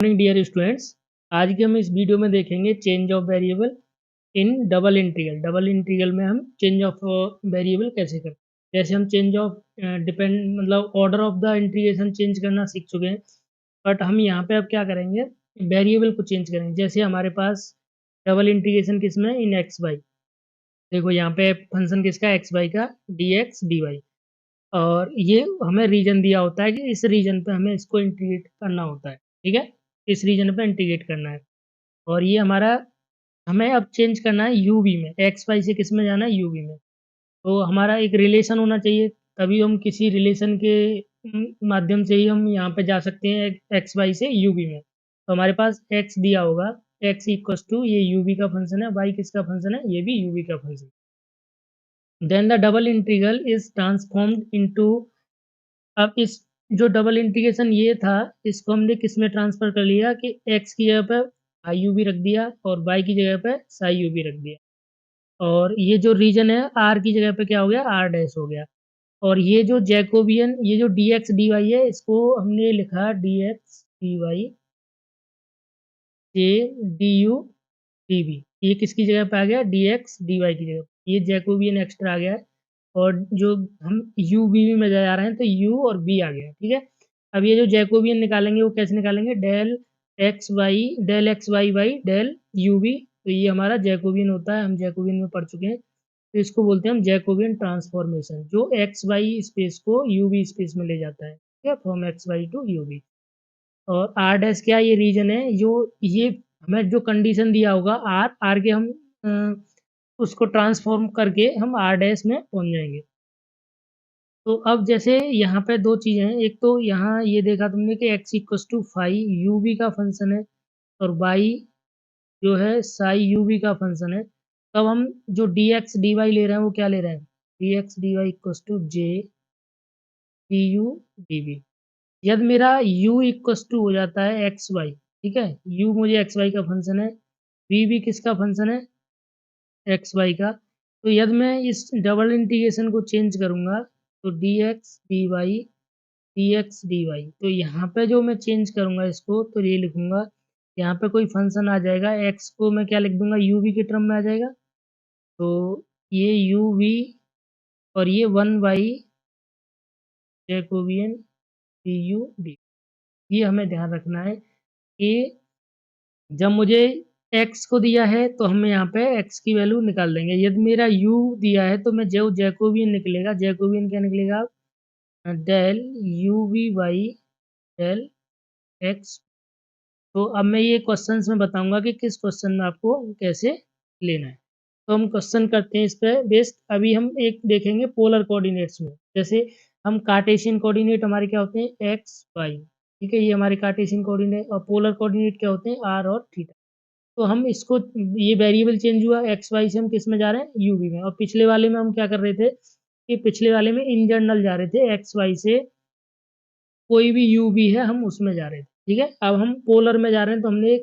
Morning dear students. आज के हम इस वीडियो में देखेंगे change of variable in double integral. Double integral में हम चेंज ऑफ वेरिएबल कैसे करते हैं। जैसे हम चेंज ऑफ डिपेंड मतलब order of the integration change करना सीख चुके हैं, बट हम यहाँ पे अब क्या करेंगे, वेरिएबल को चेंज करेंगे। जैसे हमारे पास डबल इंटीग्रेशन किस में, इन एक्स वाई। देखो यहाँ पे फंक्शन किसका, एक्स वाई का, डी एक्स डी वाई। और ये हमें रीजन दिया होता है कि इस रीजन पे हमें इसको इंटीग्रेट करना होता है। ठीक है, इस रीजन पे इंटीग्रेट करना है। और ये हमारा हमें अब चेंज करना है यूवी में, एक्स वाई से किस में जाना है, यूवी में। तो हमारा एक रिलेशन होना चाहिए, तभी हम किसी रिलेशन के माध्यम से ही हम यहाँ पे जा सकते हैं एक्स वाई से यूवी में। तो हमारे पास एक्स दिया होगा, एक्स इक्वस टू ये यूवी का फंक्शन है, वाई किसका फंक्शन है, ये भी यूवी का function. Then the double integral is transformed into, अब इस जो डबल इंटीग्रेशन ये था, इसको हमने किस में ट्रांसफर कर लिया कि एक्स की जगह पे आई यू भी रख दिया और वाई की जगह पे साई यू भी रख दिया। और ये जो रीजन है आर की जगह पे क्या हो गया, आर डैश हो गया। और ये जो जैकोबियन, ये जो डी एक्स डी वाई है, इसको हमने लिखा डी एक्स डी वाई जे डी यू डी बी। ये किसकी जगह पे आ गया, डी एक्स डी वाई की जगह पे। ये जैकोबियन एक्स्ट्रा आ गया है। और जो हम यू बी में जा रहे हैं तो यू और बी आ गया। ठीक है, अब ये जो जैकोबियन निकालेंगे वो कैसे निकालेंगे, del x y by del u b. तो ये हमारा जैकोबियन होता है, हम जैकोबियन में पढ़ चुके हैं। तो इसको बोलते हैं हम जैकोबियन ट्रांसफॉर्मेशन, जो एक्स वाई स्पेस को यू बी स्पेस में ले जाता है। ठीक है, from x y to u b. और आर डैश क्या, ये रीजन है जो ये हमें जो कंडीशन दिया होगा आर आर के हम उसको ट्रांसफॉर्म करके हम आर डैश में पहुंच जाएंगे। तो अब जैसे यहाँ पे दो चीज़ें हैं, एक तो यहाँ ये देखा तुमने कि x equals to phi u v का फंक्शन है और y जो है साई यू वी का फंक्शन है। तब हम जो डी एक्स डी वाई ले रहे हैं वो क्या ले रहे हैं, d x D y equals to J d u d v. यदि मेरा u इक्वस टू हो जाता है एक्स वाई, ठीक है, u मुझे एक्स वाई का फंक्शन है, v भी किसका फंक्शन है, एक्स वाई का। तो यदि मैं इस डबल इंटीग्रेशन को चेंज करूँगा तो d x D y D x D y, तो यहाँ पे जो मैं चेंज करूँगा इसको तो ये लिखूँगा, यहाँ पे कोई फंक्शन आ जाएगा, एक्स को मैं क्या लिख दूंगा, यू वी के टर्म में आ जाएगा। तो ये यू वी और ये one by Jacobian d u d. ये हमें ध्यान रखना है कि जब मुझे x को दिया है तो हम यहाँ पे x की वैल्यू निकाल देंगे। यदि मेरा u दिया है तो मैं जो जैकोबियन निकलेगा, जैकोबियन क्या निकलेगा, del u v by del x. तो अब मैं ये क्वेश्चंस में बताऊंगा कि किस क्वेश्चन में आपको कैसे लेना है। तो हम क्वेश्चन करते हैं इस पर बेस्ड। अभी हम एक देखेंगे पोलर कोऑर्डिनेट्स में। जैसे हम कार्टेशियन कोऑर्डिनेट हमारे क्या होते हैं, एक्स वाई। ठीक है, ये हमारे कार्टेशियन कोऑर्डिनेट। और पोलर कोऑर्डिनेट क्या होते हैं, आर और थीटा। तो हम इसको, ये वेरिएबल चेंज हुआ एक्स वाई से, हम किस में जा रहे हैं, यू वी में। और पिछले वाले में हम क्या कर रहे थे कि पिछले वाले में इन जनरल जा रहे थे, एक्स वाई से कोई भी यू भी है हम उसमें जा रहे थे। ठीक है, अब हम पोलर में जा रहे हैं तो हमने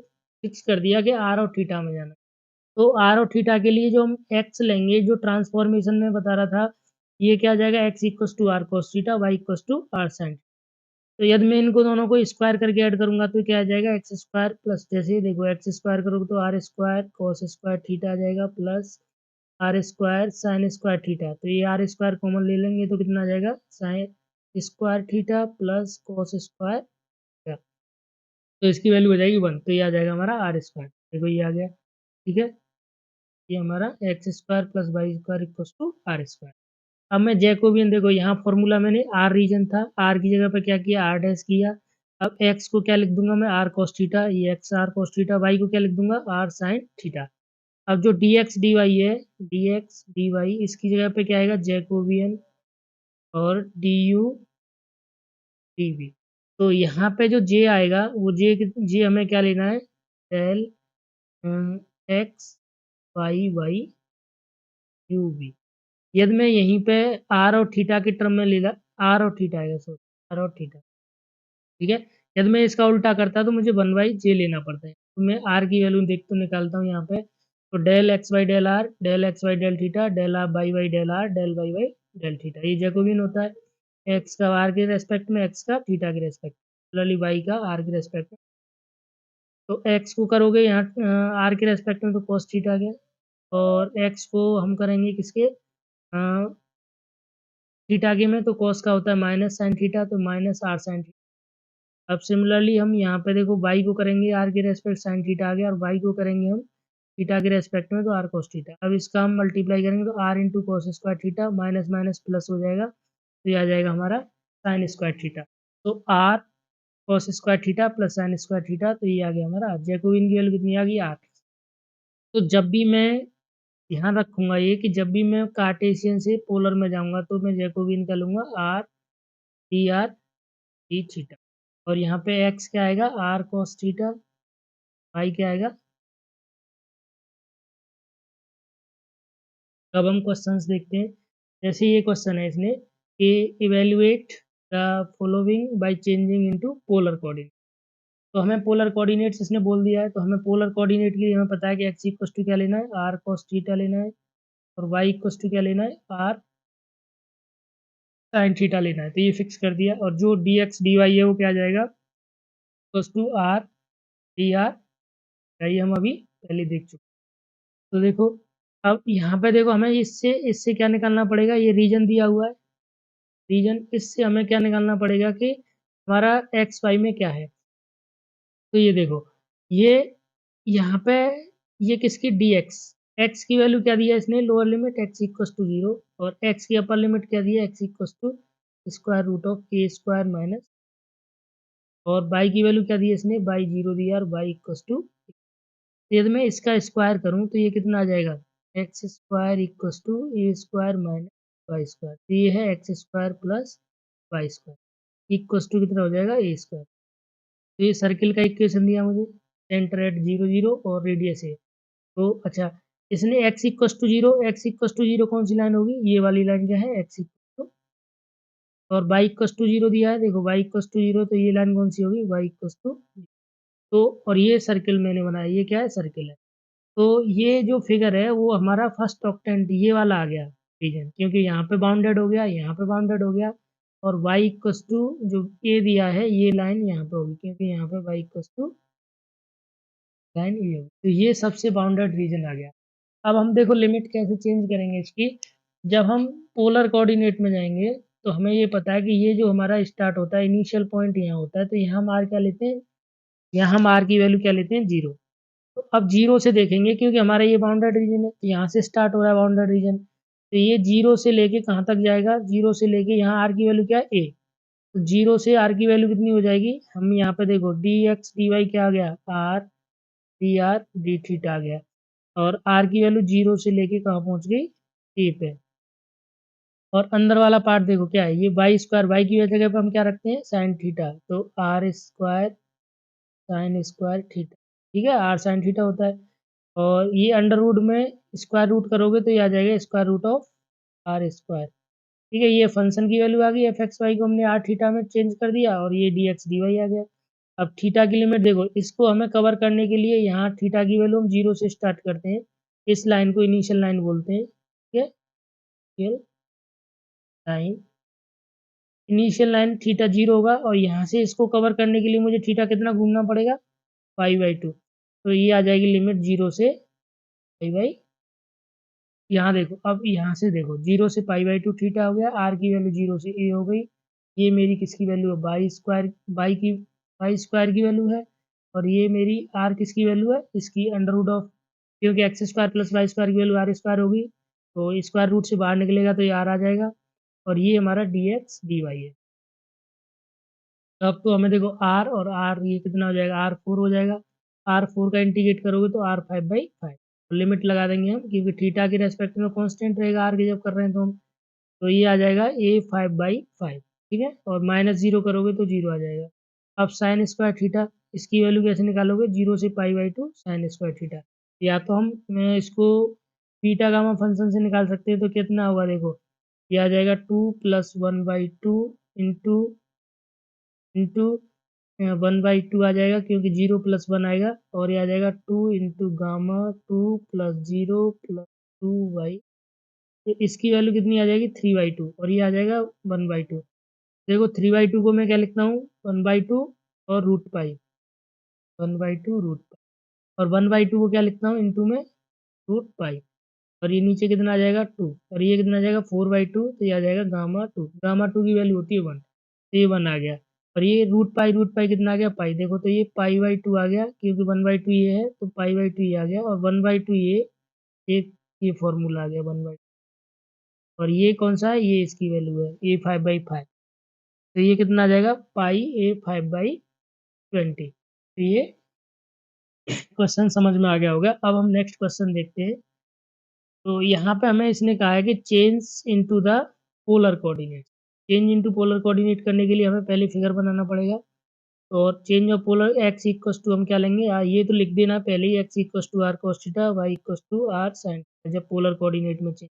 फिक्स कर दिया कि आर और थीटा में जाना है। तो आर और थीटा के लिए जो हम एक्स लेंगे, जो ट्रांसफॉर्मेशन में बता रहा था, ये क्या आ जाएगा, x equals to are cos theta, Y equals to are sine. तो यदि मैं इनको दोनों को स्क्वायर करके ऐड करूंगा तो क्या आ जाएगा, एक्स स्क्वायर प्लस, जैसे देखो एक्स स्क्वायर करोगे तो are square cos square theta आ जाएगा, plus R square sine square theta. तो ये आर स्क्वायर कॉमन ले लेंगे तो कितना आ जाएगा, sign square theta plus cos square theta. तो इसकी वैल्यू हो जाएगी 1, तो ये आ जाएगा हमारा आर स्क्वायर। देखो ये आ गया। ठीक है, ये हमारा x square plus Y square equal to r square. अब मैं जैकोबियन, देखो यहाँ फॉर्मूला मैंने आर रीजन था, आर की जगह पर क्या किया, आर डैश किया। अब एक्स को क्या लिख दूंगा मैं, आर कॉस थीटा, ये x r cos theta. Y को क्या लिख दूंगा, आर साइन थीटा। अब जो डी एक्स डी वाई है, डी एक्स डी वाई, इसकी जगह पे क्या आएगा, जैकोबियन और डी यू डी वी। तो यहाँ पे जो जे आएगा वो जे हमें क्या लेना है, del x y by u v. यदि मैं यहीं पे आर और थीटा के टर्म में ले ला, आर और थीटा आएगा, सॉरी आर और थीटा। ठीक है, यदि मैं इसका उल्टा करता तो मुझे वन बाई जे लेना पड़ता है। तो मैं आर की वैल्यू देख तो निकालता हूँ यहाँ पे। तो del x y del r, del x y del theta, del r by y del r, del y y del theta. ये जैकोबियन होता है, एक्स का आर के रेस्पेक्ट में, एक्स का थीटा के रेस्पेक्ट, वाई का आर के रेस्पेक्ट में। तो एक्स को करोगे यहाँ आर के रेस्पेक्ट में तो कॉस थीटा आ गया, और एक्स को हम करेंगे किसके थीटा के में, तो कॉस का होता है माइनस साइन थीटा, तो माइनस आर साइन थीटा। अब सिमिलरली हम यहाँ पे देखो वाई को करेंगे आर के रेस्पेक्ट साइन थीटा आ गया, और वाई को करेंगे हम थीटा के रेस्पेक्ट में तो आर कॉस थीटा। अब इसका हम मल्टीप्लाई करेंगे तो r into cos square theta minus minus plus हो जाएगा, तो ये आ जाएगा हमारा साइन स्क्वायर थीटा। तो r cos square theta plus sine square theta, तो ये आ गया हमारा जैकोबियन की वैल्यू कितनी आ गई 8। तो जब भी मैं ध्यान रखूंगा ये कि जब भी मैं कार्टेशियन से पोलर में जाऊंगा तो मैं जैकोबियन का लूंगा आर डी थीटा, और यहाँ पे एक्स क्या आएगा आर कॉस थीटा, वाई क्या आएगा। अब हम क्वेश्चंस देखते हैं। जैसे ये क्वेश्चन है इसने कि evaluate the following by changing into polar coordinate. तो हमें पोलर कोऑर्डिनेट्स इसने बोल दिया है, तो हमें पोलर कोऑर्डिनेट के लिए हमें पता है कि एक्स इक्वल टू क्या लेना है आर कॉस थीटा लेना है, और वाई इक्वल टू क्या लेना है आर साइन थीटा लेना है। तो ये फिक्स कर दिया, और जो डी एक्स डी वाई है वो क्या आ जाएगा equal to r D r, ये हम अभी पहले देख चुके। तो देखो अब यहाँ पे देखो हमें इससे इससे क्या निकालना पड़ेगा, ये रीजन दिया हुआ है, रीजन इससे हमें क्या निकालना पड़ेगा कि हमारा एक्स वाई में क्या है। तो ये देखो ये यहाँ पे ये किसकी डी एक्स, एक्स की वैल्यू क्या दिया इसने lower limit x equals to 0, और एक्स की अपर लिमिट क्या दिया x equals to square root of a square minus, और बाई की वैल्यू क्या दी इसने बाई 0 दिया, और बाई इक्वस टू, यदि मैं इसका स्क्वायर करूँ तो ये कितना आ जाएगा x square equals to a square minus y square, तो ये है x square plus Y square equals to कितना हो जाएगा ए स्क्वायर। तो ये सर्किल का इक्वेशन दिया मुझे, सेंटर एट 0 0 और रेडियस है। तो अच्छा इसने x equals to zero, x equals to zero कौन सी लाइन होगी ये वाली लाइन क्या है एक्स इक्वस टू, और वाई इक्वस टू जीरो दिया है, देखो वाई इक्वस टू जीरो, तो ये लाइन कौन सी होगी वाई इक्वस टू। तो और ये सर्किल मैंने बनाया, ये क्या है सर्किल है। तो ये जो फिगर है वो हमारा फर्स्ट ऑक्टेंट ये वाला आ गया रीजन, क्योंकि यहाँ पे बाउंडेड हो गया, यहाँ पे बाउंडेड हो गया, और y इक्वस टू जो ए दिया है ये लाइन यहाँ पे होगी, क्योंकि यहाँ पे y इक्वस टू लाइन ये होगी, तो ये सबसे बाउंडेड रीजन आ गया। अब हम देखो लिमिट कैसे चेंज करेंगे इसकी, जब हम पोलर कोऑर्डिनेट में जाएंगे तो हमें ये पता है कि ये जो हमारा स्टार्ट होता है इनिशियल पॉइंट यहाँ होता है, तो यहाँ हम आर क्या लेते हैं, यहाँ हम आर की वैल्यू क्या लेते हैं 0। तो अब 0 से देखेंगे क्योंकि हमारा ये बाउंडेड रीजन है, तो यहाँ से स्टार्ट हो रहा है बाउंडेड रीजन, तो ये 0 से लेके कहाँ तक जाएगा, 0 से लेके यहाँ आर की वैल्यू क्या है ए, तो 0 से आर की वैल्यू कितनी हो जाएगी, हम यहाँ पे देखो डी एक्स डी वाई क्या आ गया R D R D theta आ गया, और आर की वैल्यू 0 से लेके कहाँ पहुँच गई ए पे, और अंदर वाला पार्ट देखो क्या है ये वाई स्क्वायर, वाई की जगह पे हम क्या रखते हैं साइन थीटा, तो are square sine square theta, ठीक है आर साइन थीटा होता है, और ये अंडर रूट में स्क्वायर रूट करोगे तो ये आ जाएगा square root of r square. ठीक है ये फंक्शन की वैल्यू आ गई एफ एक्स वाई को हमने आर थीटा में चेंज कर दिया, और ये डी एक्स डी वाई आ गया। अब थीटा की लिमिट देखो, इसको हमें कवर करने के लिए यहाँ थीटा की वैल्यू हम 0 से स्टार्ट करते हैं, इस लाइन को इनिशियल लाइन बोलते हैं, ठीक है initial line, initial line theta 0 होगा, और यहाँ से इसको कवर करने के लिए मुझे थीटा कितना घूमना पड़ेगा पाई बाई 2, तो ये आ जाएगी लिमिट 0 से पाई बाई, यहाँ देखो अब यहाँ से देखो 0 से पाई बाई 2 थीटा हो गया, आर की वैल्यू 0 से ए हो गई, ये मेरी किसकी वैल्यू है बाई स्क्वायर, बाई स्क्वायर की वैल्यू है, और ये मेरी आर किसकी वैल्यू है इसकी अंडर रूट ऑफ, क्योंकि x square plus Y square की वैल्यू आर स्क्वायर होगी, तो स्क्वायर रूट से बाहर निकलेगा तो ये आर आ जाएगा, और ये हमारा डी एक्स डी वाई है। तो अब तो हमें देखो आर और आर ये कितना हो जाएगा आर 4 हो जाएगा, आर 4 का इंटीग्रेट करोगे तो आर 5/5, लिमिट लगा देंगे हम क्योंकि थीटा के रेस्पेक्ट में कांस्टेंट रहेगा आर के जब कर रहे हैं तो हम, तो ये आ जाएगा ए 5/5, ठीक है, और माइनस 0 करोगे तो 0 आ जाएगा। अब साइन स्क्वायर थीटा इसकी वैल्यू कैसे निकालोगे 0 से pi by 2 sign square theta, या तो हम इसको बीटा गामा फंक्शन से निकाल सकते हैं, तो कितना होगा देखो ये आ जाएगा 2+1/2 इंटू इंटू 1/2 आ जाएगा क्योंकि 0+1 आएगा, और ये आ जाएगा 2 इंटू गामा 2+0+2y, तो इसकी वैल्यू कितनी आ जाएगी 3/2, और ये आ जाएगा 1/2। देखो 3/2 को मैं क्या लिखता हूँ 1/2 और रूट पाई, 1/2 रूट पाई, और 1/2 को क्या लिखता हूँ इंटू में रूट पाई, और ये नीचे कितना आ जाएगा 2, और ये कितना आ जाएगा 4/2, तो ये आ जाएगा गामा टू की वैल्यू होती है 1, तो ये 1 आ गया। और ये रूट पाई कितना आ गया पाई, देखो तो ये पाई/2 आ गया, क्योंकि 1/2 ये है तो पाई/2 ये आ गया, और 1/2 ये एक ये फॉर्मूला आ गया 1/2, और ये कौन सा है, ये इसकी वैल्यू है A5/5, तो ये कितना आ जाएगा पाई A5/20। तो ये क्वेश्चन समझ में आ गया होगा। अब हम नेक्स्ट क्वेश्चन देखते हैं। तो यहाँ पे हमें इसने कहा है कि change into the polar coordinate. Change into polar coordinate करने के लिए हमें पहले फिगर बनाना पड़ेगा, और change of polar X equals to हम क्या लेंगे, ये तो लिख देना पहले ही, X equals to are cos theta, Y equals to are sine, जब पोलर कोऑर्डिनेट में चेंज,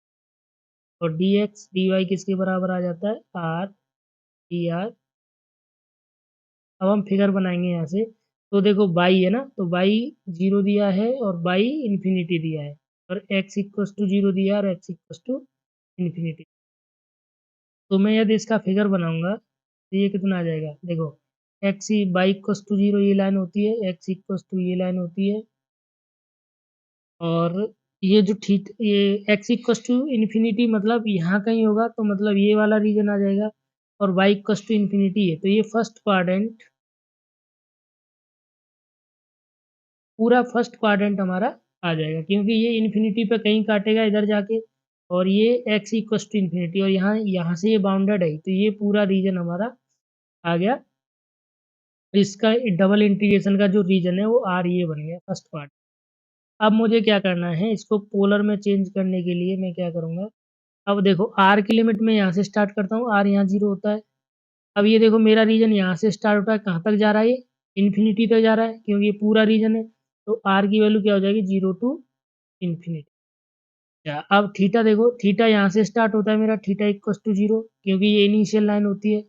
और डी एक्स डी वाई किसके बराबर आ जाता है आर डी आर। अब हम फिगर बनाएंगे यहाँ से, तो देखो बाई है ना, तो बाई 0 दिया है और बाई इन्फिनिटी दिया है, और एक्स इक्वस टू 0 दिया है और एक्स इक्वस टू इन्फिनिटी। तो मैं यदि इसका फिगर बनाऊंगा तो ये कितना आ जाएगा, देखो एक्स बाई इक्वस टू 0 ये लाइन होती है, एक्स इक्वस टू ये लाइन होती है, और ये जो ठीक ये एक्स इक्वस टू इन्फिनिटी मतलब यहाँ कहीं होगा, तो मतलब ये वाला रीजन आ जाएगा, और वाई इक्वस टू इन्फिनिटी है, तो ये फर्स्ट क्वाड्रेंट, पूरा फर्स्ट क्वाड्रेंट हमारा आ जाएगा, क्योंकि ये इन्फिनिटी पे कहीं काटेगा इधर जाके, और ये एक्स इक्वस टू इन्फिनिटी, और यहाँ यहाँ से ये बाउंडेड है, तो ये पूरा रीजन हमारा आ गया। इसका डबल इंटीग्रेशन का जो रीजन है वो आर ये बन गया फर्स्ट पार्ट। अब मुझे क्या करना है, इसको पोलर में चेंज करने के लिए मैं क्या करूँगा, अब देखो आर की लिमिट में यहाँ से स्टार्ट करता हूँ, आर यहाँ 0 होता है। अब ये देखो मेरा रीजन यहाँ से स्टार्ट होता है, कहाँ तक जा रहा है ये, इन्फिनिटी तक जा रहा है, क्योंकि ये पूरा रीजन है, तो आर की वैल्यू क्या हो जाएगी 0 टू इन्फिनिटी। अब थीटा देखो, थीटा यहाँ से स्टार्ट होता है मेरा, थीटा इक्वस टू 0, क्योंकि ये इनिशियल लाइन होती है,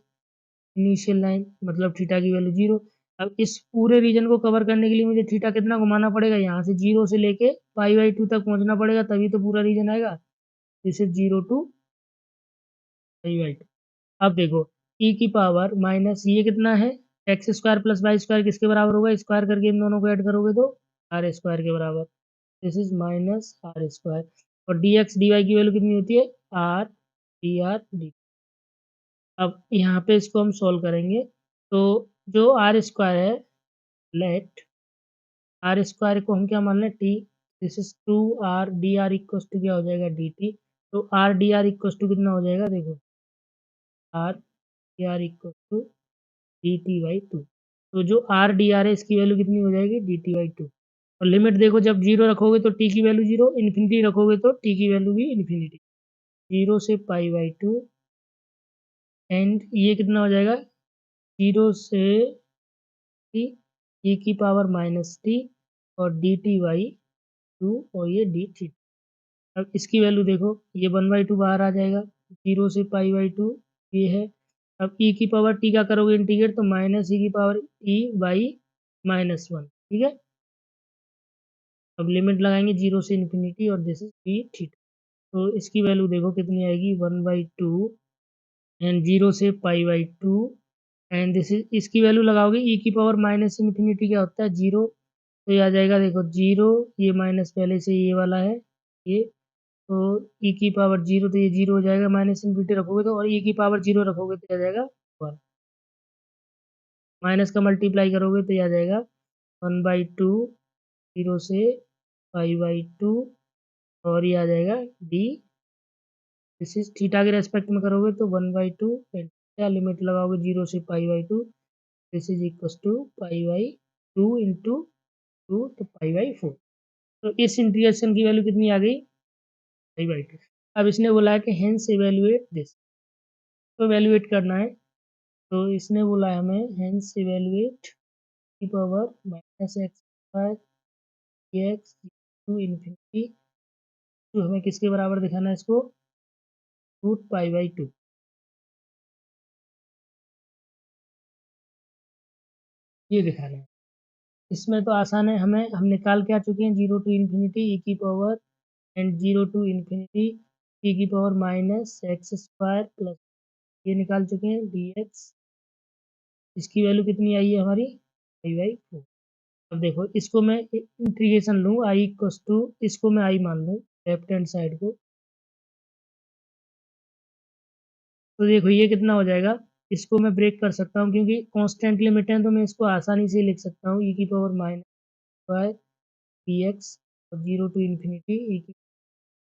इनिशियल लाइन मतलब थीटा की वैल्यू 0। अब इस पूरे रीजन को कवर करने के लिए मुझे थीटा कितना घुमाना पड़ेगा, यहाँ से 0 से लेके पाई/2 तक पहुंचना पड़ेगा, तभी तो पूरा रीजन आएगा। This is 0 to pi. अब देखो e की पावर माइनस ये कितना है, x square plus Y square किसके बराबर होगा, स्क्वायर करके इन दोनों को ऐड करोगे तो आर स्क्वायर के बराबर, this is minus r square, और डी एक्स डी वाई की वैल्यू कितनी होती है आर डी आर डी। अब यहाँ पे इसको हम सॉल्व करेंगे, तो जो आर स्क्वायर है, लेट आर स्क्वायर को हम क्या मान लें t, this is 2 r D r equals to क्या हो जाएगा डी टी, तो r D r equals to कितना हो जाएगा, देखो r D r equals to d t by two, तो जो आर डी आर है इसकी वैल्यू कितनी हो जाएगी डी टी बाई टू, और लिमिट देखो जब 0 रखोगे तो टी की वैल्यू 0, इन्फिनिटी रखोगे तो टी की वैल्यू भी इन्फिनिटी, 0 से पाई/2, एंड ये कितना हो जाएगा 0 से टी e की पावर माइनस टी, और डी टी बाई टू, और ये डी थी। अब इसकी वैल्यू देखो, ये 1/2 बाहर आ जाएगा, 0 से पाई/2 ये है। अब e की पावर t का करोगे इंटीग्रेट, तो माइनस e की पावर e बाई -1, ठीक है। अब लिमिट लगाएंगे 0 से इन्फिनिटी, और दिस इज डी थीटा, तो इसकी वैल्यू देखो कितनी आएगी 1/2, एंड 0 से पाई/2, एंड दिस इज इसकी वैल्यू लगाओगे e की पावर माइनस इन्फिनिटी क्या होता है 0, तो ये आ जाएगा देखो 0, ये माइनस पहले से ये वाला है ये, तो e की पावर 0, तो ये 0 हो जाएगा, माइनस इन्फिनिटी रखोगे तो, और e की पावर 0 रखोगे तो आ जाएगा 1, माइनस का मल्टीप्लाई करोगे तो ये आ जाएगा 1/2, 0 से पाई/2, और ये आ जाएगा डी, दिस इज थीटा के रेस्पेक्ट में करोगे तो 1/2, क्या लिमिट लगाओगे 0 से pi, this is equals to pi into 2, तो पाई/4, तो इस इंटीग्रेशन की वैल्यू कितनी आ गई पाई/2। अब इसने बोला है कि हेंस इवेल्युएट दिस, तो इवेल्युएट करना है, तो इसने बोला है हमें हेंस इवेल्युएट की power minus x square x to infinity, तो हमें किसके बराबर दिखाना है इसको रूट पाई/2, ये दिखाना है। इसमें तो आसान है, हमें हम निकाल के आ चुके हैं 0 टू इन्फिनिटी ई की power, and 0 to infinity e की power minus x square plus, ये निकाल चुके हैं डी एक्स, इसकी वैल्यू कितनी आई है हमारी पाई/4। अब देखो इसको मैं इंटीग्रेशन लूँ आई इक्वस टू, इसको मैं आई मान लूँ लेफ्ट हैंड साइड को, तो देखो ये कितना हो जाएगा। इसको मैं ब्रेक कर सकता हूँ क्योंकि कांस्टेंट लिमिट है, तो मैं इसको आसानी से लिख सकता हूँ ई की power minus y D x और जीरो टू इन्फिनिटी ई की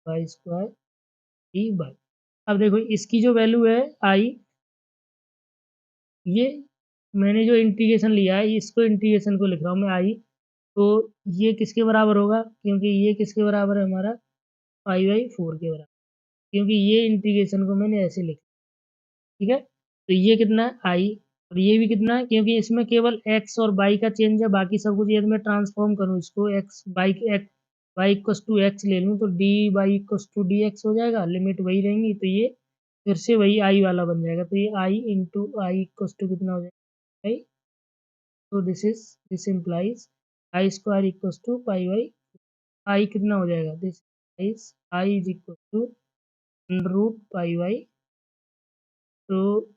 वाई स्क्वायर डी बाई। अब देखो इसकी जो वैल्यू है आई, ये मैंने जो इंटीग्रेशन लिया है इसको इंटीग्रेशन को लिख रहा हूँ मैं आई, तो ये किसके बराबर होगा, क्योंकि ये किसके बराबर है हमारा 5/4 के बराबर, क्योंकि ये इंटीग्रेशन को मैंने ऐसे लिखा। ठीक है, तो ये कितना है आई, और ये भी कितना है, क्योंकि इसमें केवल एक्स और बाई का चेंज है, बाकी सब कुछ, यदि मैं ट्रांसफॉर्म करूँ इसको x by x y equals to x ले लूँ तो d by equals to d x हो जाएगा, लिमिट वही रहेंगी, तो ये फिर से वही आई वाला बन जाएगा, तो ये I into I equals to कितना हो जाएगा आई, तो this implies I square equals to pi by, I कितना हो जाएगा, this is I is equal to under root pi by, तो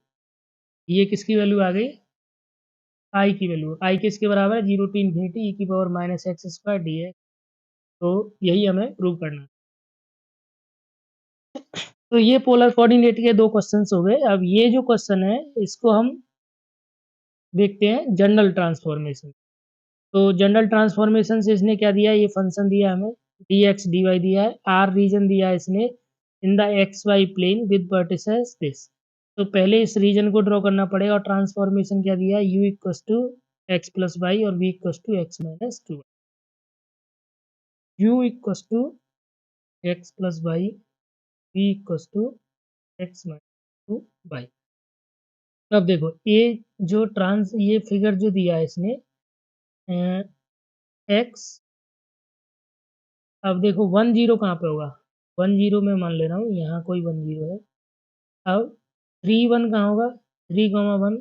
ये किसकी वैल्यू आ गई, आई की वैल्यू, आई किसके बराबर है, जीरो टू इन्फिनिटी ई की power minus x square D है, तो यही हमें प्रूव करना है। तो ये पोलर कोऑर्डिनेट के दो क्वेश्चंस हो गए। अब ये जो क्वेश्चन है इसको हम देखते हैं जनरल ट्रांसफॉर्मेशन। तो जनरल ट्रांसफॉर्मेशन से इसने क्या दिया, ये फंक्शन दिया हमें डी एक्स डी वाई दिया है, आर रीजन दिया है इसने in the x y plane with vertices this, तो पहले इस रीजन को ड्रॉ करना पड़ेगा, और ट्रांसफॉर्मेशन क्या दिया है U equals to x plus Y और V equals to X minus two, U equals to x plus Y V equals to X minus two Y. अब देखो ये जो ये फिगर जो दिया है इसने एक्स, अब देखो 10 कहाँ पे होगा, 10 में मान ले रहा हूँ यहाँ कोई 10 है। अब 3 1 कहाँ होगा, 3 1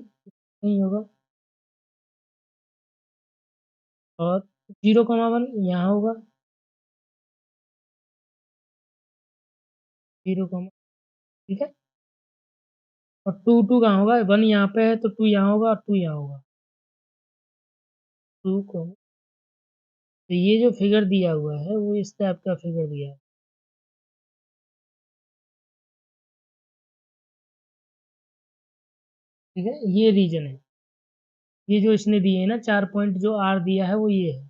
नहीं होगा, और 0 1 यहाँ होगा, 0 ठीक है, और 2 2 कहाँ होगा, 1 यहाँ पे है तो 2 यहाँ होगा और 2 यहाँ होगा, 2 तो ये जो फिगर दिया हुआ है वो इस टाइप का फिगर दिया है। ठीक है, ये रीजन है, ये जो इसने दिए है ना 4 पॉइंट जो आर दिया है वो ये है।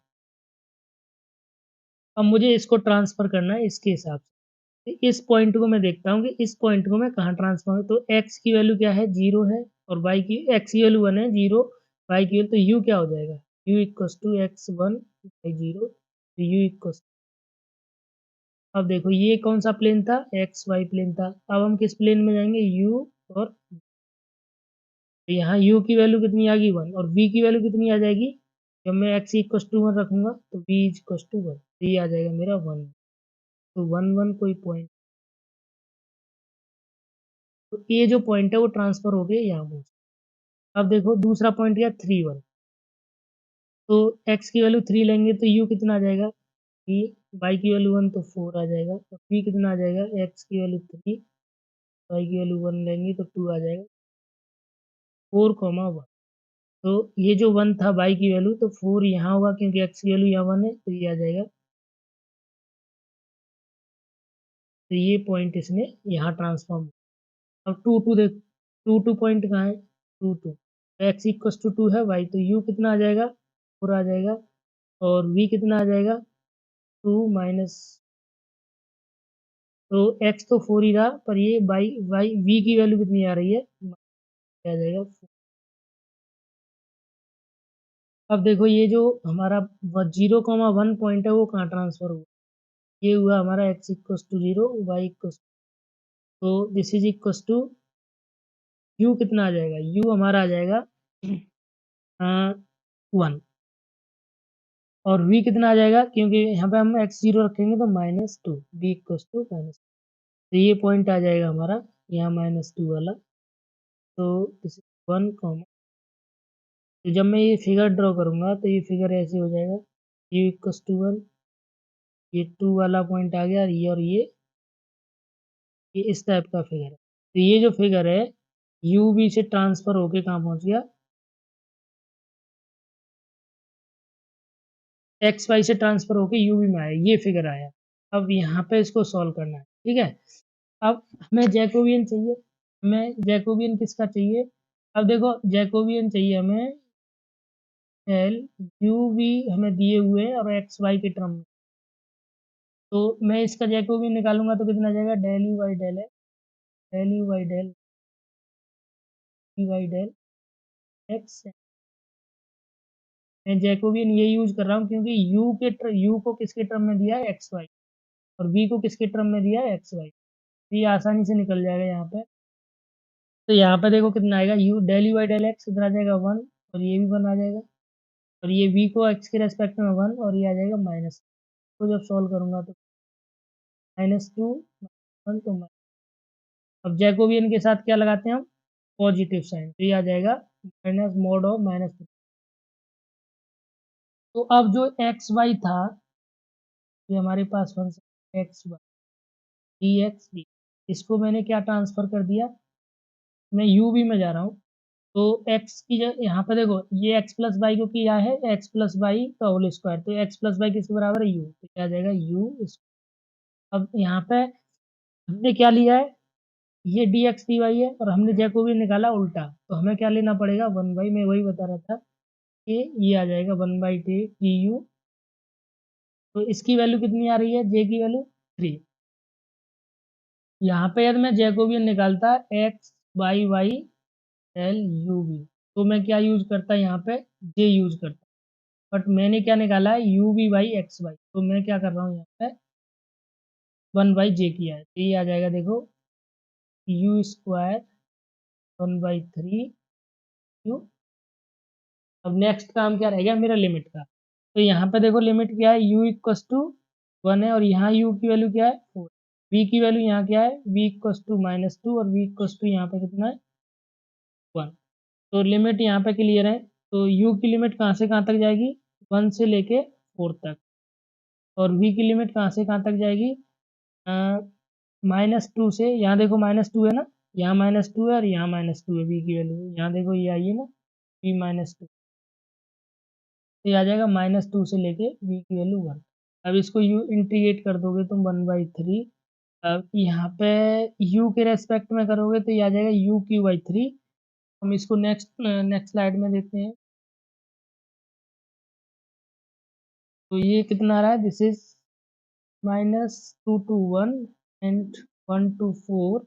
अब मुझे इसको ट्रांसफर करना है इसके हिसाब से, इस पॉइंट को मैं देखता हूँ कि इस पॉइंट को मैं कहाँ ट्रांसफर, तो एक्स की वैल्यू क्या है 0 है, और वाई की एक्स की वैल्यू 1 है, 0 वाई की वैल्यू, तो यू क्या हो जाएगा, u equals to x 1 by 0, तो यू इक्वस, अब देखो ये कौन सा प्लेन था, एक्स वाई प्लेन था, अब हम किस प्लेन में जाएंगे यू, और तो यहाँ u की वैल्यू कितनी आ गई 1, और v की वैल्यू कितनी आ जाएगी, जब मैं x इक्वस टू 1 रखूंगा तो v इक्वस टू 1, तो ये आ जाएगा मेरा 1, तो 1 1 कोई पॉइंट, तो ये जो पॉइंट है वो ट्रांसफर हो गया यहाँ पर। अब देखो दूसरा पॉइंट क्या 3 1, तो x की वैल्यू 3 लेंगे तो u कितना आ जाएगा, v, y की वैल्यू 1 तो 4 आ जाएगा, तो v कितना आ जाएगा, x की वैल्यू 3, y की वैल्यू 1 लेंगे तो 2 आ जाएगा, 4 1, तो ये जो 1 था y की वैल्यू, तो 4 यहाँ होगा क्योंकि x की वैल्यू यहाँ 1 है, तो ये आ जाएगा, तो ये पॉइंट इसने यहाँ ट्रांसफॉर्म। अब 2 2 देख, 2 2 पॉइंट कहाँ है, 2 2, एक्स इक्वस टू 2 है वाई, तो यू कितना आ जाएगा 4 आ जाएगा, और वी कितना आ जाएगा 2 माइनस, तो एक्स तो 4 ही रहा, पर ये बाई वाई वी की वैल्यू कितनी आ रही है, आ जाएगा 4। अब देखो ये जो हमारा 0 1 पॉइंट है वो कहाँ ट्रांसफर हुआ, ये हुआ हमारा X equals to 0 Y equals, तो this is equals to U कितना आ जाएगा, यू हमारा आ जाएगा 1, और v कितना आ जाएगा, क्योंकि यहाँ पे हम x0 रखेंगे तो -2, v इक्वस टू माइनस, तो ये पॉइंट आ जाएगा हमारा यहाँ -2 वाला, तो इस 1 कॉमा, तो जब मैं ये फिगर ड्रॉ करूँगा तो ये फिगर ऐसे हो जाएगा, u इक्वस टू 1, ये 2 वाला पॉइंट आ गया, ये इस टाइप का फिगर है, तो ये जो फिगर है u v से ट्रांसफर होके कहाँ पहुँच गया, एक्स वाई से ट्रांसफर होके यू वी में आया, ये फिगर आया। अब यहाँ पे इसको सॉल्व करना है, ठीक है। अब हमें जैकोबियन चाहिए, हमें जैकोबियन किसका चाहिए? अब देखो जैकोबियन चाहिए हमें एल यू वी हमें दिए हुए हैं और एक्स वाई के टर्म में। तो मैं इसका जैकोबियन निकालूंगा तो कितना आ जाएगा? Del u by del x, del u by del u by del x. मैं जैकोबियन ये यूज कर रहा हूँ क्योंकि यू को किसके टर्म में दिया है? एक्स वाई, और वी को किसके टर्म में दिया है? X y. ये आसानी से निकल जाएगा यहाँ पे। तो यहाँ पे देखो कितना आएगा, u del u by del x कितना आ जाएगा? 1, और ये भी 1 आ जाएगा, और ये वी को एक्स के रेस्पेक्ट में 1, और ये आ जाएगा माइनस। तो जब सॉल्व करूंगा तो -2 1 तो अब जैकोबियन के साथ क्या लगाते हैं हम? पॉजिटिव साइन, तो ये आ जाएगा माइनस मोड ऑफ -3। तो अब जो एक्स वाई था, ये हमारे पास function X Y D x D, इसको मैंने क्या ट्रांसफर कर दिया? मैं यू वी में जा रहा हूँ। तो एक्स की यहाँ पे देखो, ये एक्स प्लस वाई को किया है एक्स प्लस वाई का होल स्क्वायर, तो एक्स प्लस वाई किसके बराबर है? यू, तो क्या आ जाएगा? यू। अब यहाँ पे हमने क्या लिया है? ये डी एक्स डी वाई है, और हमने जैकोबियन निकाला उल्टा, तो हमें क्या लेना पड़ेगा? 1/, मैं वही बता रहा था कि ये आ जाएगा 1/टी यू। तो इसकी वैल्यू कितनी आ रही है? जे की वैल्यू 3। यहाँ पे यदि मैं जैकोबियन निकालता x by y l u v, तो मैं क्या यूज करता यहाँ पे? जे यूज करता। बट मैंने क्या निकाला है? U v by x y, तो मैं क्या कर रहा हूँ यहाँ पे? 1/जे किया है, तो ये आ जाएगा देखो यू स्क्वायर 1/3 यू। अब नेक्स्ट काम क्या रह गया मेरा? लिमिट का। तो यहाँ पे देखो लिमिट क्या है? u इक्वस टू 1 है, और यहाँ u की वैल्यू क्या है? 4। v की वैल्यू यहाँ क्या है? v इक्वस टू -2, और v इक्वस टू यहाँ पे कितना है? 1। तो लिमिट यहाँ पे क्लियर है। तो u की लिमिट कहाँ से कहाँ तक जाएगी? 1 से लेके 4 तक। और v की लिमिट कहाँ से कहाँ तक जाएगी? -2 से, यहाँ देखो -2 है ना, यहाँ -2 है, और यहाँ -2 है v की वैल्यू, यहाँ देखो ये आई है ना, v -2। तो ये आ जाएगा -2 से लेके v की वैल्यू 1। अब इसको यू इंटीग्रेट कर दोगे तुम 1/3। अब यहाँ पे u के रेस्पेक्ट में करोगे तो ये आ जाएगा u³ 3। हम इसको नेक्स्ट नेक्स्ट स्लाइड में देखते हैं। तो ये कितना आ रहा है? This is -2 to 1 and 1 to 4,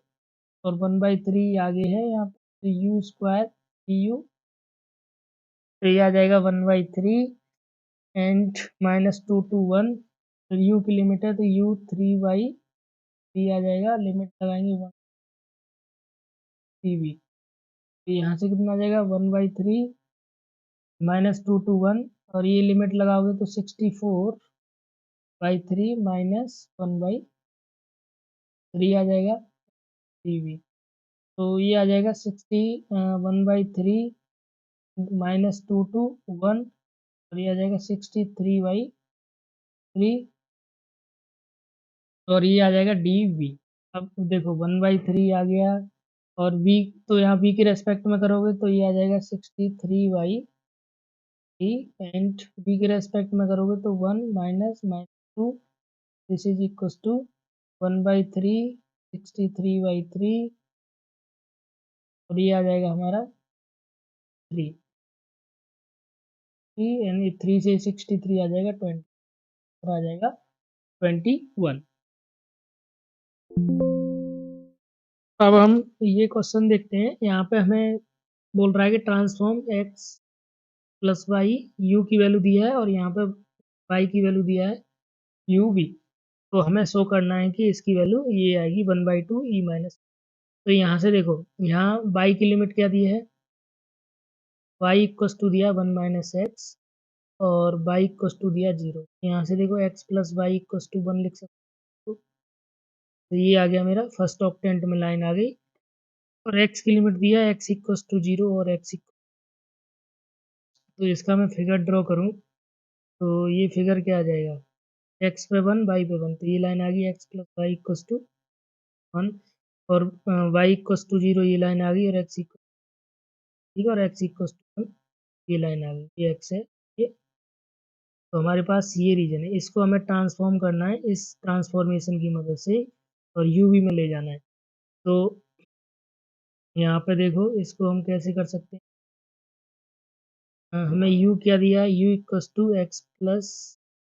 और 1/3 आगे है यहाँ पे, तो u²du। तो ये आ जाएगा 1/3 एंड -2 to 1, तो u की लिमिट है तो u3/3 आ जाएगा। लिमिट लगाएंगे 1/3। तो यहाँ से कितना आ जाएगा? 1/3 -2 to 1, और ये लिमिट लगाओगे तो 64/3 -1/3 आ जाएगा 3v। तो ये आ जाएगा 1/3 -2 to 1, और ये आ जाएगा 63/3, और ये आ जाएगा डी। अब देखो 1/3 आ गया, और v, तो यहाँ v के रेस्पेक्ट में करोगे तो ये आ जाएगा 63/3, एंड v के रेस्पेक्ट में करोगे तो 1 -2, दिस इज इक्वल टू 1/3 63/3, और ये आ जाएगा हमारा 3। एंड 3 से 63 आ जाएगा 20, और आ जाएगा 21। अब हम ये क्वेश्चन देखते हैं। यहाँ पे हमें बोल रहा है कि transform x plus y, u की वैल्यू दिया है, और यहाँ पे वाई की वैल्यू दिया है यू वी। तो हमें शो करना है कि इसकी वैल्यू ये आएगी 1/2 ई माइनस। तो यहाँ से देखो, यहाँ वाई की लिमिट क्या दी है? वाई इक्वस टू दिया 1 - x, और वाई इक्वस टू दिया 0। यहाँ से देखो x plus y equals to 1 लिख सकते हो। तो ये आ गया मेरा फर्स्ट ऑक्टेंट में लाइन आ गई, और x की लिमिट दिया है x इक्वस टू 0 और तो इसका मैं फिगर ड्रॉ करूँ तो ये फिगर क्या आ जाएगा? x पे 1 y पे 1, तो ये लाइन आ गई x plus y equals to 1, और y इक्वस टू 0 ये लाइन आ गई, और x इक्वल, ठीक है, और x इक्वस टू 1 ये लाइन आ गई, ये x है ये। तो हमारे पास ये रीजन है, इसको हमें ट्रांसफॉर्म करना है इस ट्रांसफॉर्मेशन की मदद से और यूवी में ले जाना है। तो यहाँ पे देखो इसको हम कैसे कर सकते हैं। हमें u क्या दिया, u equals to x plus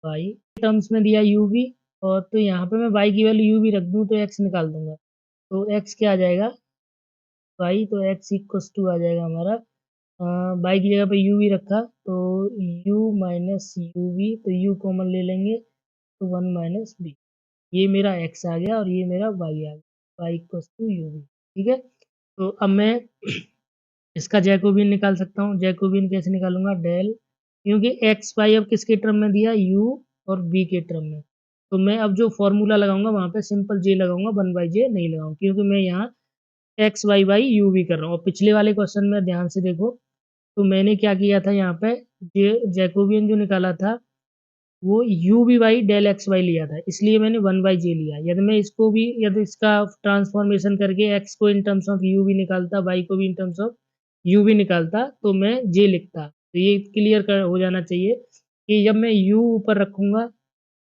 y terms में दिया u भी, और तो यहाँ पे मैं y की वैल्यू u भी रख दूँ तो x निकाल दूंगा, तो x क्या आ जाएगा y, तो x इक्वस टू आ जाएगा हमारा y की जगह पे u भी रखा तो u माइनस यू वी, तो u कॉमन ले लेंगे तो 1 माइनस बी, ये मेरा x आ गया और ये मेरा y आ गया, y equals to u v. ठीक है, तो अब मैं इसका जैकोबियन निकाल सकता हूँ। जैकोबियन कैसे निकालूंगा, डेल, क्योंकि एक्स वाई अब किसके टर्म में दिया, यू और बी के टर्म में, तो मैं अब जो फॉर्मूला लगाऊंगा वहां पे सिंपल जे लगाऊंगा, 1/j नहीं लगाऊंगा, क्योंकि मैं यहाँ एक्स वाई बाई यू भी कर रहा हूँ। और पिछले वाले क्वेश्चन में ध्यान से देखो, तो मैंने क्या किया था यहाँ पे, जैकोबियन जो निकाला था वो u b by del x y लिया था, इसलिए मैंने 1/j लिया। यदि मैं इसको भी, यदि इसका ट्रांसफॉर्मेशन करके एक्स को इन टर्म्स ऑफ यू भी निकालता, वाई को भी इन टर्म्स ऑफ यू भी निकालता, तो मैं जे लिखता। तो ये क्लियर कर हो जाना चाहिए कि जब मैं यू ऊपर रखूंगा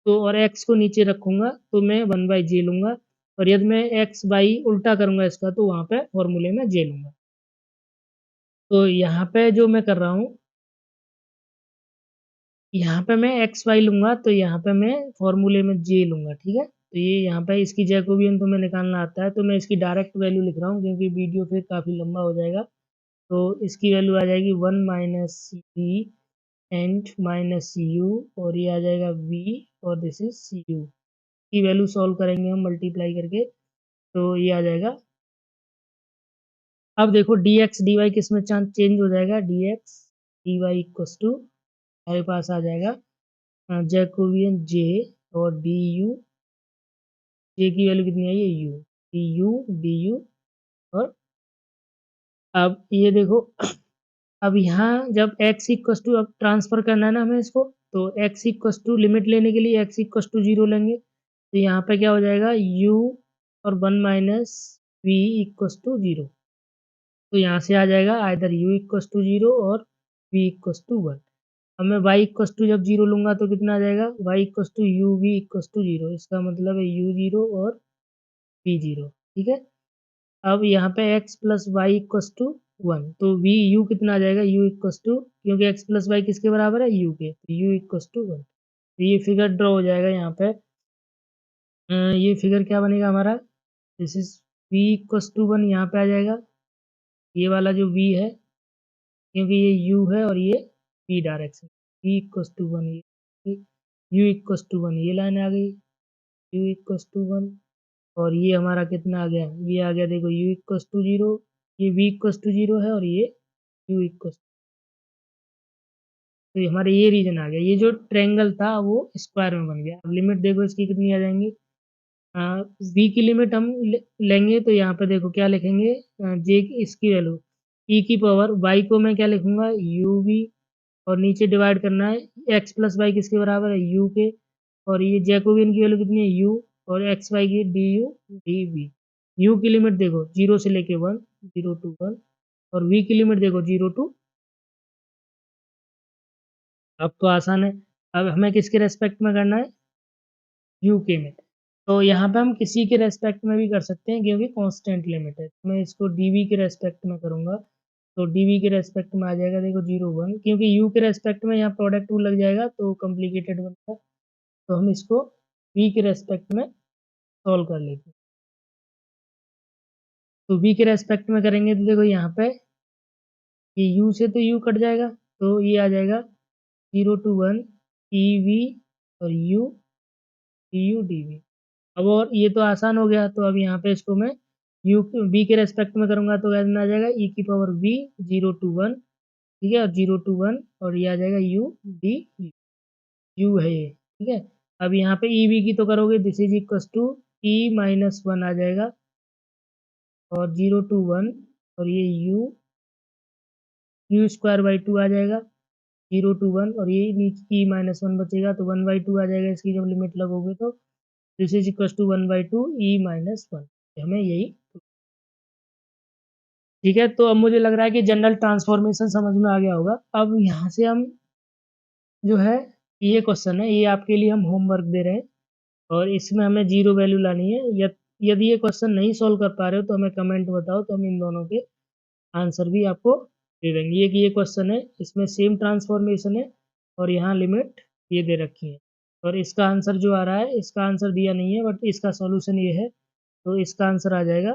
तो और एक्स को नीचे रखूंगा तो मैं 1/j लूंगा, और यदि मैं एक्स बाई उल्टा करूंगा इसका तो वहां पे फॉर्मूले में जे लूंगा। तो यहाँ पे जो मैं कर रहा हूँ, यहाँ पे मैं एक्स वाई लूंगा तो यहाँ पे मैं फॉर्मूले में जे लूंगा। ठीक है, तो ये यहाँ पे इसकी जैकोबियन तो मैं निकालना आता है, तो मैं इसकी डायरेक्ट वैल्यू लिख रहा हूँ क्योंकि वीडियो फिर काफ़ी लंबा हो जाएगा। तो इसकी वैल्यू आ जाएगी 1 minus v and minus u, और ये आ जाएगा वी और दिस इज सी यू की वैल्यू सॉल्व करेंगे हम मल्टीप्लाई करके, तो ये आ जाएगा। अब देखो डी एक्स डी वाई किस में चेंज हो जाएगा, d x D y equals to हमारे पास आ जाएगा जैकोबियन जे और डी यू, जे की वैल्यू कितनी आई है यू, डी यू, और अब ये देखो अब यहाँ जब x इक्वस टू, अब ट्रांसफर करना है ना हमें इसको, तो x इक्वस टू लिमिट लेने के लिए x इक्वस टू 0 लेंगे, तो यहाँ पे क्या हो जाएगा u और 1 माइनस वी इक्वस टू 0, तो यहाँ से आ जाएगा आइदर u इक्वस टू 0 और v इक्वस टू 1। अब मैं y इक्वस टू जब 0 लूंगा तो कितना आ जाएगा, y equals to u v equals to 0, इसका मतलब है u 0 और v 0। ठीक है, अब यहाँ पे x plus y equals to 1, तो वी यू कितना आ जाएगा, u इक्वस टू, क्योंकि x प्लस वाई किसके बराबर है, u के, तो u इक्वस टू 1। तो ये फिगर ड्रॉ हो जाएगा यहाँ पे, ये फिगर क्या बनेगा हमारा, this is v equals to 1 यहाँ पे आ जाएगा, ये वाला जो v है, क्योंकि ये u है और ये v direction, v equals to 1, ये u इक्वस टू 1 ये लाइन आ गई, u इक्वस टू 1, और ये हमारा कितना आ गया, ये आ गया देखो u इक्वस टू 0, ये v इक्वस टू 0 है और ये u इक्वस, तो ये हमारे ये रीजन आ गया, ये जो ट्रायंगल था वो स्क्वायर में बन गया। अब लिमिट देखो इसकी कितनी आ जाएंगी, v की लिमिट हम लेंगे तो यहाँ पे देखो क्या लिखेंगे, j की इसकी वैल्यू e की पावर y को मैं क्या लिखूंगा u v, और नीचे डिवाइड करना है x प्लस वाई किसके बराबर है u के, और ये जैकोबियन की वैल्यू कितनी है u, और एक्स वाई की d u d v. u की लिमिट देखो 0 से लेके 1, 0 टू 1, और v की लिमिट देखो 0 टू, अब तो आसान है। अब हमें किसके रेस्पेक्ट में करना है, यू के में, तो यहाँ पे हम किसी के रेस्पेक्ट में भी कर सकते हैं क्योंकि कांस्टेंट लिमिट है, मैं इसको डीवी के रेस्पेक्ट में करूँगा, तो डीवी के रेस्पेक्ट में आ जाएगा देखो 0 1, क्योंकि यू के रेस्पेक्ट में यहाँ प्रोडक्ट टू लग जाएगा तो कॉम्प्लिकेटेड बनता है, तो हम इसको वी के रेस्पेक्ट में सॉल्व कर लेते हैं। तो वी के रेस्पेक्ट में करेंगे तो देखो यहाँ पे ये u से तो u कट जाएगा, तो ये आ जाएगा 0 टू 1 ई वी और u d u d v. अब और ये तो आसान हो गया, तो अब यहाँ पे इसको मैं u v के रेस्पेक्ट में करूँगा तो कितना आ जाएगा e की पावर v 0 टू 1, ठीक है, और 0 टू 1, और ये आ जाएगा u डी u है ये। ठीक है, अब यहाँ पे ई वी की तो करोगे this is equals to e minus 1 आ जाएगा, और 0 टू 1, और ये यू स्क्वायर बाई 2 आ जाएगा, 0 टू 1, और ये नीचे ई माइनस 1 बचेगा तो 1/2 आ जाएगा, इसकी जब लिमिट लगोगे तो this is equal to 1/2 e minus 1, हमें यही। ठीक है, तो अब मुझे लग रहा है कि जनरल ट्रांसफॉर्मेशन समझ में आ गया होगा। अब यहाँ से हम जो है ये क्वेश्चन है, ये आपके लिए हम होमवर्क दे रहे हैं और इसमें हमें 0 वैल्यू लानी है। यदि ये क्वेश्चन नहीं सॉल्व कर पा रहे हो तो हमें कमेंट बताओ, तो हम इन दोनों के आंसर भी आपको दे देंगे। ये क्वेश्चन है, इसमें सेम ट्रांसफॉर्मेशन है और यहाँ लिमिट ये दे रखी है और इसका आंसर जो आ रहा है, इसका आंसर दिया नहीं है बट इसका सॉल्यूशन ये है, तो इसका आंसर आ जाएगा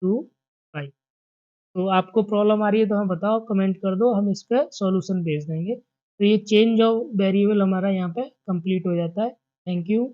2 पाई। तो आपको प्रॉब्लम आ रही है तो हमें बताओ, कमेंट कर दो, हम इसका सॉल्यूशन भेज देंगे। तो ये चेंज ऑफ वेरिएबल हमारा यहाँ पे कंप्लीट हो जाता है। Thank you.